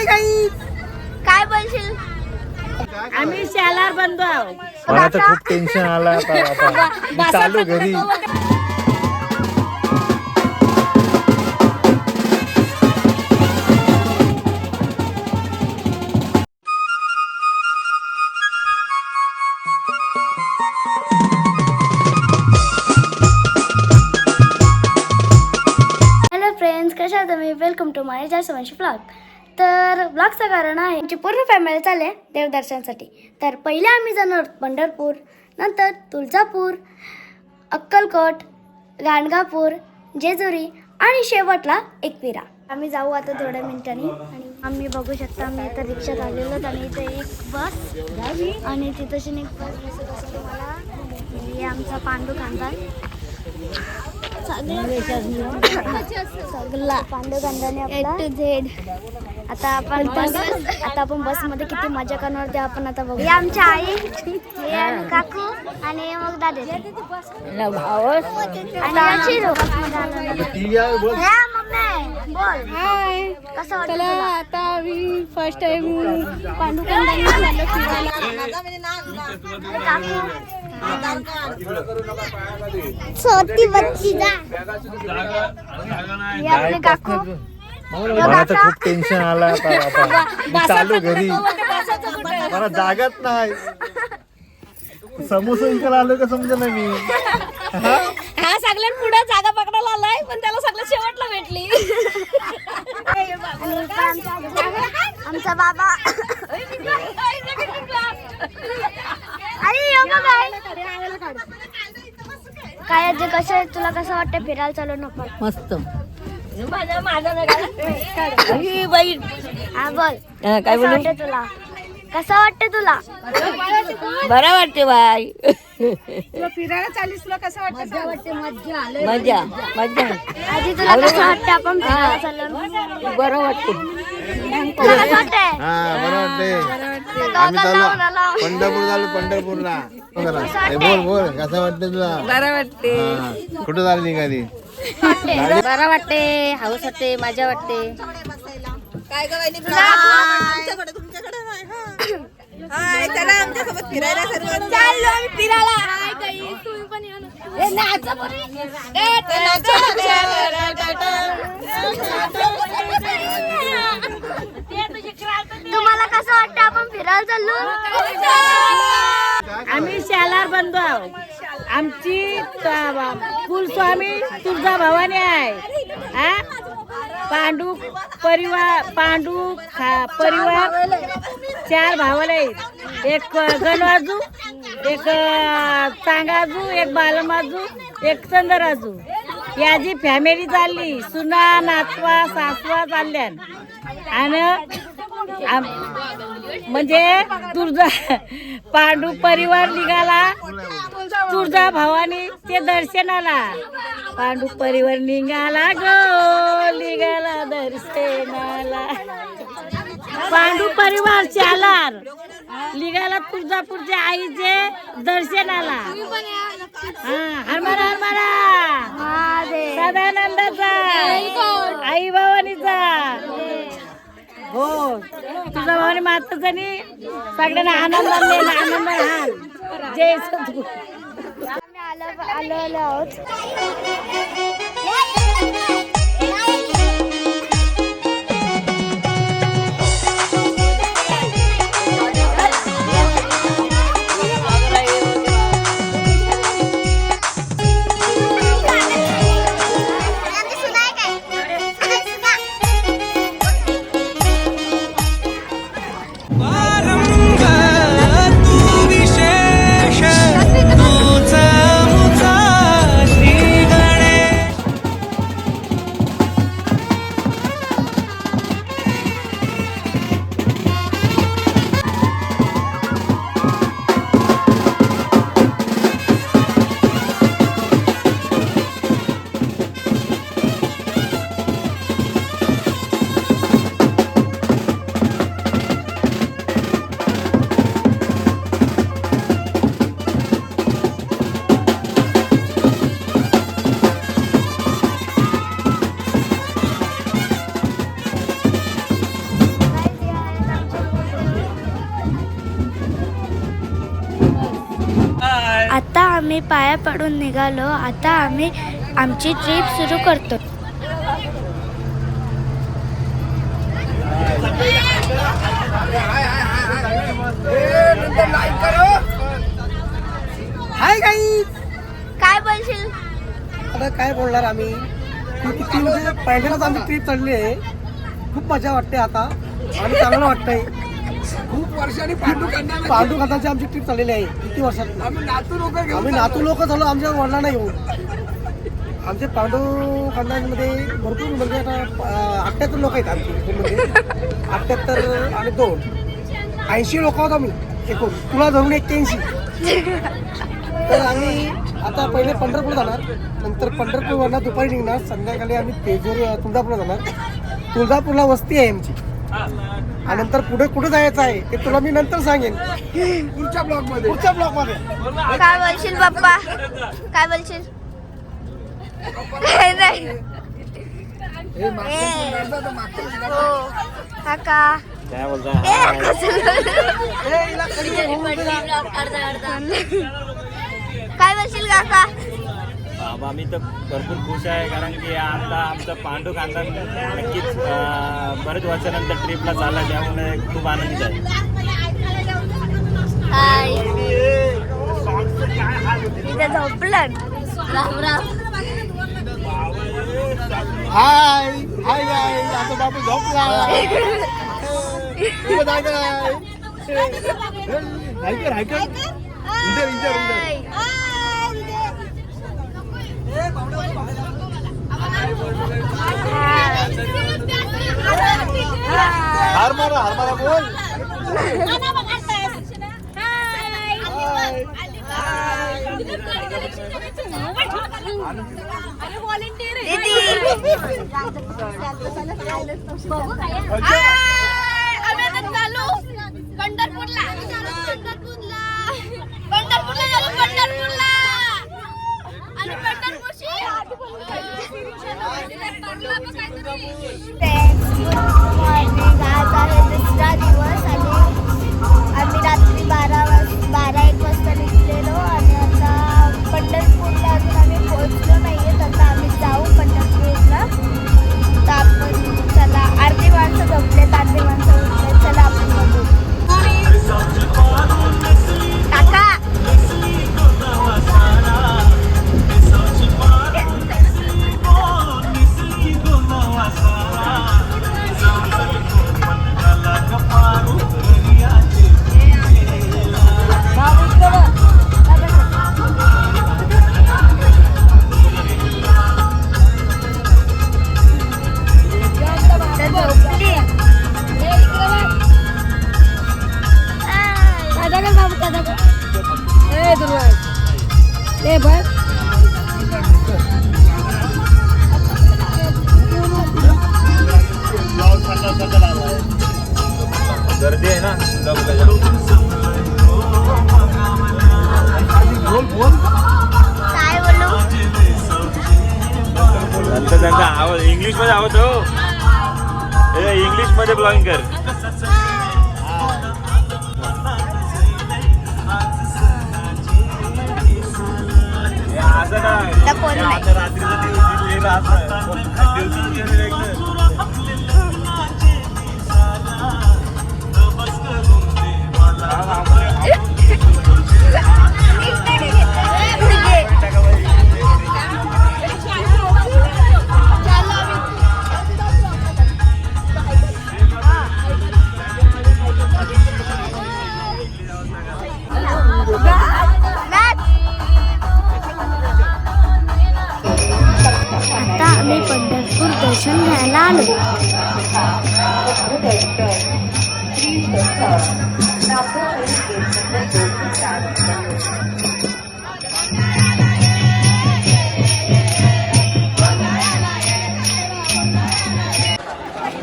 काय बोलशील? आम्ही शालार बंधू आहोत. मला तर खूप टेन्शन आलं आता मी चालू घरी. हॅलो फ्रेंड्स, कशा आहात तुम्ही? Welcome to my Jaswanshi blog. तर ब्लॉगचं कारण आहे आमची पूर्ण फॅमिली चालले देवदर्शनासाठी. तर पहिले आम्ही जाणार पंढरपूर, नंतर तुळजापूर, अक्कलकोट, गाणगापूर, जेजुरी आणि शेवटला एकविरा. आम्ही जाऊ आता थोड्या मिनिटांनी. आणि आम्ही बघू शकता आम्ही आता रिक्षात आलेलो आणि इथे एक बस आणि तिथं एक बस दिसत असेल तुम्हाला. हे आमचा पांडू खानदान सगळा पांडू खानदानी आपला A to Z. आता आपण बस मध्ये किती मजा करणार ते आपण आता बघू. आमच्या आई, हे काकू आणि मग दादा बोल कसं वाटलं? आता आम्ही फर्स्ट टाइम पांडू खानदानी छोटी बच्ची जा. आपले काकू. मला तर खूप टेन्शन आलं आता मी चालू घरी. मला जागाच नाही. समोसा विकायला आलो का समजा मी. हा सगळ्यात पुढे जागा पकडायला आलाय, पण त्याला सगळं शेवटला भेटली. आमचा बाबा काय जे कसं आहे, तुला कसं वाटतं फिरायला चालू नको? मस्त माझा हा बोल, काय कसं वाटतं तुला? कसं वाटतं तुला? बरं वाटते बाय. फिरायला चालीस तुला कसं वाटतं? मजा आधी तुला कसं वाटतं आपण फिरायला चाललो? बरं वाटते. तुला कसं वाटतंय? बरं वाटते. आम्ही चाललो पंढरपूरला. बोल कसं वाटतं तुला? बरं वाटते. कुठं झाली निघाली? बरं वाटते, हाऊस वाटते, मजा वाटते. काय गवायनी आमच्याकडे तुमच्याकडे हाय चला आमच्यासोबत फिरायला सर्व चाललो आम्ही फिरायला. तुम्हाला कसं वाटतं आपण फिरायला चाललो? आम्ही शालार बंधू आहोत. आमची कुलस्वामी तुळजा भवानी आहे. हा पांडू परिवार 4 भावाला आहेत. एक गणवाजू, एक चांगाजू, एक बालमाजू, एक चंद्राजू. याची फॅमिली चालली. सुना, नातवा, सासवा चालल्या. आणि म्हणजे पांडू परिवार निघाला तुळजा भवानी ते दर्शनाला. पांडू परिवार निघाला निघाला दर्शनाला. पांडू परिवार शालार निघाला तुळजापूरच्या आईचे दर्शनाला. हरमारा सदानंदाचा, आई भवानीचा. हो तुझा भावाने माताचानी सगळ्यांना आनंदाने हाल. जय सद्गुरू. आम्ही आलो आहोत. तू विशेष, तुझा मुझा श्री गणेश. आम्ही पाया पडून निघालो. आता आम्ही आमची ट्रिप सुरू करतो. Hi guys. काय बोलशील? आता काय बोलणार आम्ही. किती म्हणजे पहिल्यांदाच आमची ट्रिप चालली आहे. खूप मजा वाटते आता आणि चांगलं वाटतंय. खूप वर्षांनी पांडू खाताची आमची ट्रिप चाललेली आहे. किती वर्षात आम्ही नातू लोक झालो आमच्या वडिलांना येऊन. आमचे पांडू खानदानमध्ये भरपूर म्हणजे आता 78 लोक आहेत आमची म्हणजे 78 आणि 2 80 लोक आहोत आम्ही एकूण. तुला धरून 81. तर आम्ही आता पहिले पंढरपूर जाणार. नंतर पंढरपूरवरनं दुपारी निघणार. संध्याकाळी आम्ही तेजूर तुळजापूरला जाणार. तुळजापूरला वस्ती आहे आमची. आणि नंतर पुढे कुठे जायचं आहे ते तुला मी नंतर सांगेन पुढच्या ब्लॉगमध्ये. काय बोलशील बाप्पा? काय बोलशील? काय नाही. काका काय बोलता? काय बोलशील काका? बाबा मी तर भरपूर खुश आहे कारण की आता आमचं पांडू खानदान नक्कीच बरेच वर्षानंतर ट्रिपला चालला त्यामुळे खूप आनंदित आहे. हाय इथे झोपलं. राम राम. हाय हाय हाय. आता बाबू झोपला. हार मारा बोल. आज आहे दुसरा दिवस आणि आम्ही रात्री 12-1 वाजता निघलेलो आणि आता पंढरपूरला अजून आम्ही पोहोचलो नाहीये. आता आम्ही जाऊ पंढरपूरला. तर आपण चला. अर्धी माणसं झोपलेत, अर्धी माणसं उठलेत. चला आपण बघू. काका गर्दी आहे ना. काय बोलू? त्यांचा आवाज इंग्लिश मध्ये आवाज हो. इंग्लिश मध्ये ब्लॉगिंग कर. कोण नाही. आता आम्ही पंढरपूर दर्शन घ्यायला आलो.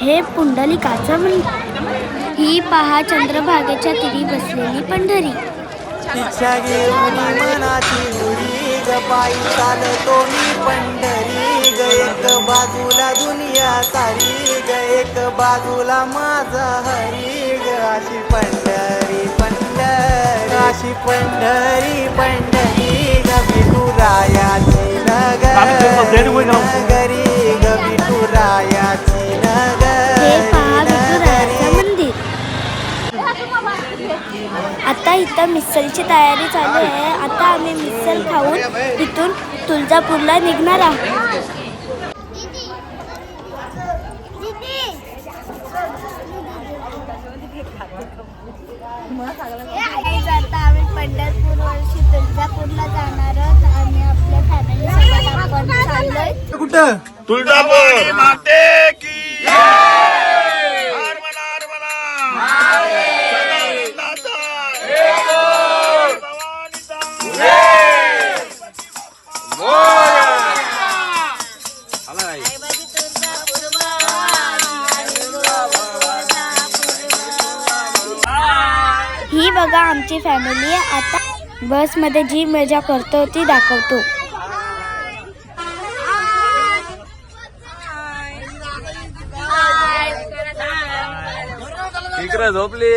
हे पुंडलिकाचं मंदिर. ही पहा चंद्रभागेच्या तिरी बसलेली पंढरी. इच्छा घेऊन मनाची उडी ग पायी चालतो मी पंढरी ग. एक बाजूला दुनिया सारी ग, एक बाजूला माझा हरी ग. अशी पंढरी पंढरी, अशी पंढरी पंढरी ग. विठुरायाची नगरी ग विठुरायाची हे पहा विठुरायाचं मंदिर. आता इथं मिसळची तयारी चालू आहे. आता आम्ही मिसळ खाऊन इथून तुळजापूरला निघणार आहोत. आता आम्ही पंढरपूर वर्षी तुळजापूरला जाणार आहोत आणि आपल्या फॅमिली सोबत आपण चाललोय. कुठं तुळजापूर माते की ही बघा आमची फॅमिली. आता बसमध्ये जी मजा करतो ती दाखवतो. इकडे झोपली.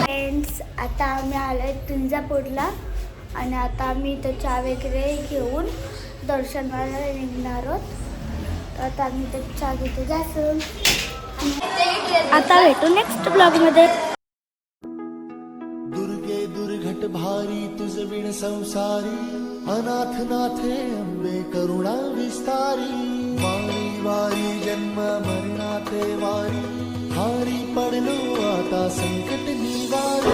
फ्रेंड्स, आता आम्ही आलोय तुळजापूरला आणि आता आम्ही इथं चहा वगैरे घेऊन दर्शनाला निघणार आहोत. तर आता आम्ही इथं चहा घेतो जायचं. आता भेटू नेक्स्ट ब्लॉगमध्ये. दुर्गे दुर्घट भारी तुझ विण संसारी अनाथ नाथे अंबे करुणा विस्तारी वारी वारी जन्म मरणाते वारी हारी पडलो आता संकट निवारी.